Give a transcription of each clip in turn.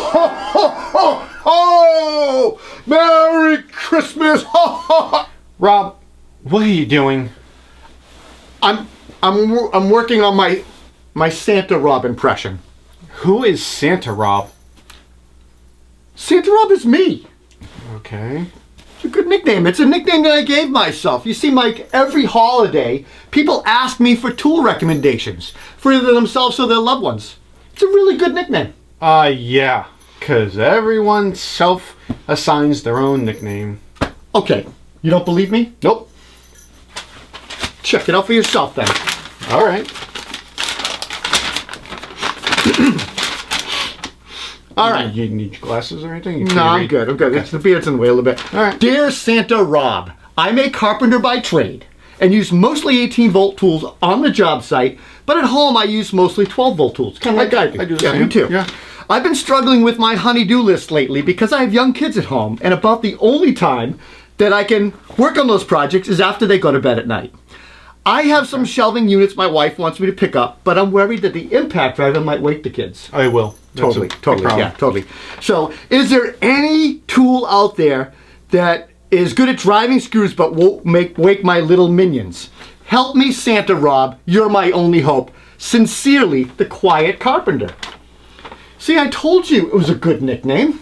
ho, ho, ho, ho! Merry Christmas! Ho, ho, ho. Rob, what are you doing? I'm working on my Santa Rob impression. Who is Santa Rob? Santa Rob is me. Okay. It's a good nickname. It's a nickname that I gave myself. You see, Mike, every holiday, people ask me for tool recommendations for either themselves or their loved ones. It's a really good nickname. Yeah, because everyone self-assigns their own nickname. Okay, you don't believe me? Nope. Check it out for yourself then. All right. All right. You need your glasses or anything? No, I'm good. Okay. The beard's in the way a little bit. All right. Dear Santa Rob, I'm a carpenter by trade and use mostly 18-volt tools on the job site, but at home I use mostly 12-volt tools. Kind of like I do. I do the yeah, same. me too. Yeah. I've been struggling with my honey-do list lately because I have young kids at home, and about the only time that I can work on those projects is after they go to bed at night. I have some shelving units my wife wants me to pick up, but I'm worried that the impact driver might wake the kids. I will. Totally. Yeah, totally. So, is there any tool out there that is good at driving screws but won't wake my little minions? Help me, Santa Rob. You're my only hope. Sincerely, the Quiet Carpenter. See, I told you it was a good nickname.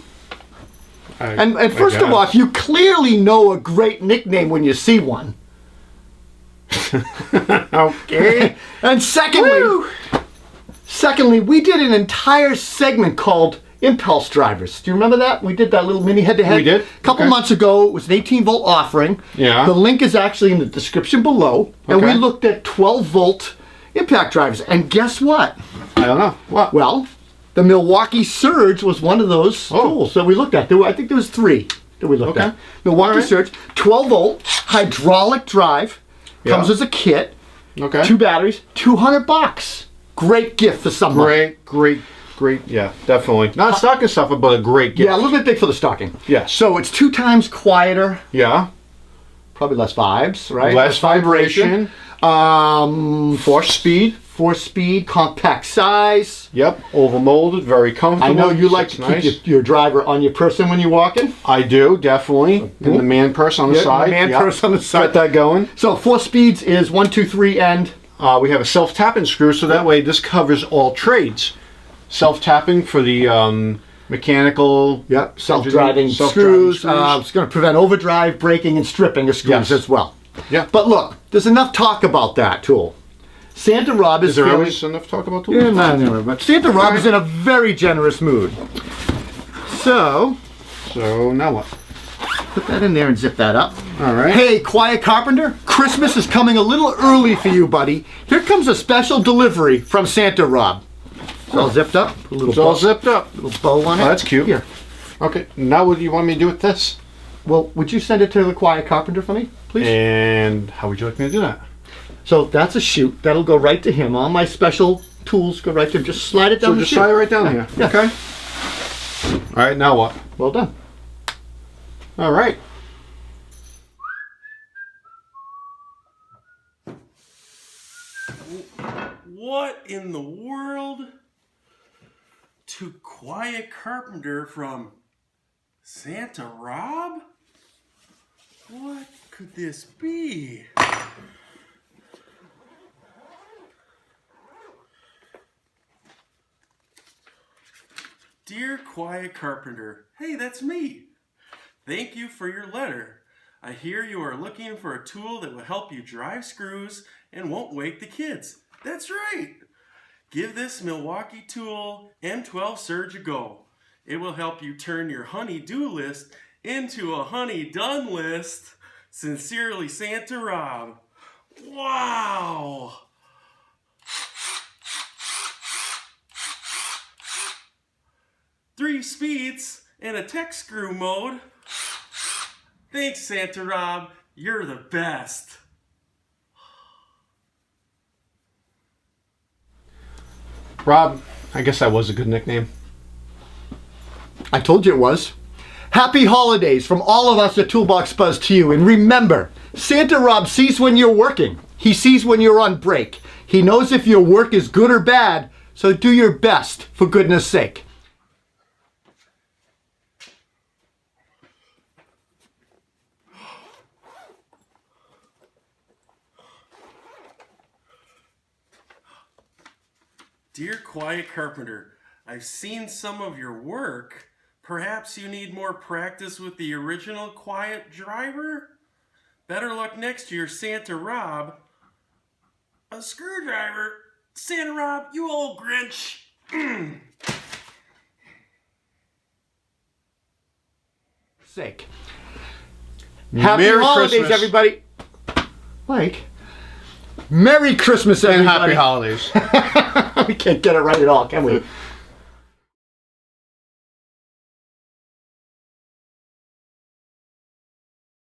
And first of all, if you clearly know a great nickname when you see one. Okay. And secondly, we did an entire segment called Impulse Drivers. Do you remember that? We did that little mini head-to-head. We did. A couple months ago. It was an 18-volt offering. Yeah. The link is actually in the description below. And we looked at 12-volt impact drivers. And guess what? I don't know. What? Well, the Milwaukee Surge was one of those tools that we looked at. I think there was 3 that we looked at. Milwaukee Surge, 12-volt, hydraulic drive. Comes as a kit. Okay. 2 batteries, $200. Great gift for someone. Great. Yeah, definitely. Not stocking stuffer, but a great gift. Yeah, a little bit big for the stocking. Yes. So it's 2 times quieter. Yeah. Probably less vibes, right? Less vibration. 4-speed, compact size. Yep. Overmolded, very comfortable. I know you like to keep your driver on your person when you're walking. I do, definitely. And the man purse on the side. The man purse on the side. Got that going. So 4 speeds is 1, 2, 3, and... we have a self-tapping screw, so that way this covers all trades. Self-tapping for the mechanical... Yep, self-driving screws. It's going to prevent overdrive, braking, and stripping of screws as well. Yeah. But look, there's enough talk about that tool. Santa Rob is... Is there always enough talk about tools? Yeah, no, but Santa Rob is in a very generous mood. So now what? Put that in there and zip that up. All right. Hey, Quiet Carpenter, Christmas is coming a little early for you, buddy. Here comes a special delivery from Santa Rob. It's all zipped up. All zipped up. Little bow on it. Oh, that's cute. Here. Okay, now what do you want me to do with this? Well, would you send it to the Quiet Carpenter for me, please? And how would you like me to do that? So that's a chute. That'll go right to him. All my special tools go right to him. Just slide it down the chute. So just slide it right down here. Yeah. Okay. All right, now what? Well done. All right. What in the world? To Quiet Carpenter from Santa Rob? What could this be? Dear Quiet Carpenter, hey, that's me. Thank you for your letter. I hear you are looking for a tool that will help you drive screws and won't wake the kids. That's right. Give this Milwaukee tool M12 Surge a go. It will help you turn your honey-do list into a honey-done list. Sincerely, Santa Rob. Wow. Three speeds and a tech screw mode. Thanks, Santa Rob. You're the best. Rob, I guess that was a good nickname. I told you it was. Happy holidays from all of us at Toolbox Buzz to you. And remember, Santa Rob sees when you're working. He sees when you're on break. He knows if your work is good or bad, so do your best, for goodness sake. Dear Quiet Carpenter, I've seen some of your work. Perhaps you need more practice with the original Quiet Driver? Better luck next year, Santa Rob. A screwdriver? Santa Rob, you old Grinch. Sake. Happy Merry holidays, Christmas. everybody. Mike. Merry Christmas, And everybody. happy holidays. We can't get it right at all, can we?